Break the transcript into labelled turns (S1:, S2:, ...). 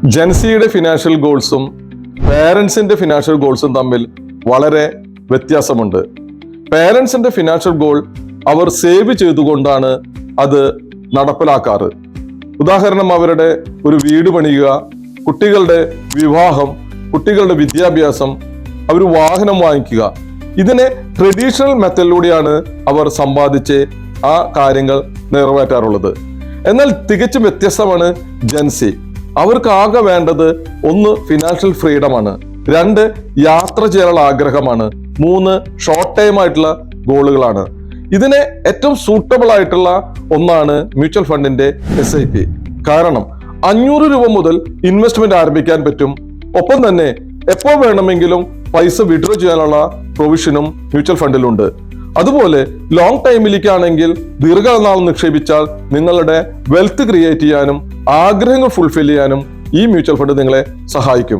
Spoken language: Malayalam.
S1: ജെൻസിയുടെ ഫിനാൻഷ്യൽ ഗോൾസും പേരൻസിന്റെ ഫിനാൻഷ്യൽ ഗോൾസും തമ്മിൽ വളരെ വ്യത്യാസമുണ്ട്. പേരൻസിന്റെ ഫിനാൻഷ്യൽ ഗോൾ അവർ സേവ് ചെയ്തുകൊണ്ടാണ് അത് നടപ്പിലാക്കാറ്. ഉദാഹരണം, അവരുടെ ഒരു വീട് പണിയുക, കുട്ടികളുടെ വിവാഹം, കുട്ടികളുടെ വിദ്യാഭ്യാസം, അവർ വാഹനം വാങ്ങിക്കുക. ഇതിനെ ട്രഡീഷണൽ മെത്തഡിലൂടെയാണ് അവർ സമ്പാദിച്ച് ആ കാര്യങ്ങൾ നിറവേറ്റാറുള്ളത്. എന്നാൽ തികച്ചും വ്യത്യസ്തമാണ് ജെൻസി. അവർക്ക് ആകെ വേണ്ടത് 1 ഫിനാൻഷ്യൽ ഫ്രീഡമാണ്, 2 യാത്ര ചെയ്യാനുള്ള ആഗ്രഹമാണ്, 3 ഷോർട്ട് ടൈം ആയിട്ടുള്ള ഗോളുകളാണ്. ഇതിന് ഏറ്റവും സൂട്ടബിൾ ആയിട്ടുള്ള ഒന്നാണ് മ്യൂച്വൽ ഫണ്ടിന്റെ SIP. കാരണം 500 രൂപ മുതൽ ഇൻവെസ്റ്റ്മെന്റ് ആരംഭിക്കാൻ പറ്റും. ഒപ്പം തന്നെ എപ്പോൾ വേണമെങ്കിലും പൈസ വിഡ്രോ ചെയ്യാനുള്ള പ്രൊവിഷനും മ്യൂച്വൽ ഫണ്ടിലുണ്ട്. അതുപോലെ ലോങ് ടൈമിലേക്കാണെങ്കിൽ ദീർഘനാൾ നിക്ഷേപിച്ചാൽ നിങ്ങളുടെ വെൽത്ത് ക്രിയേറ്റ് ചെയ്യാനും ആഗ്രഹങ്ങൾ ഫുൾഫിൽ ചെയ്യാനും ഈ മ്യൂച്വൽ ഫണ്ട് നിങ്ങളെ സഹായിക്കും.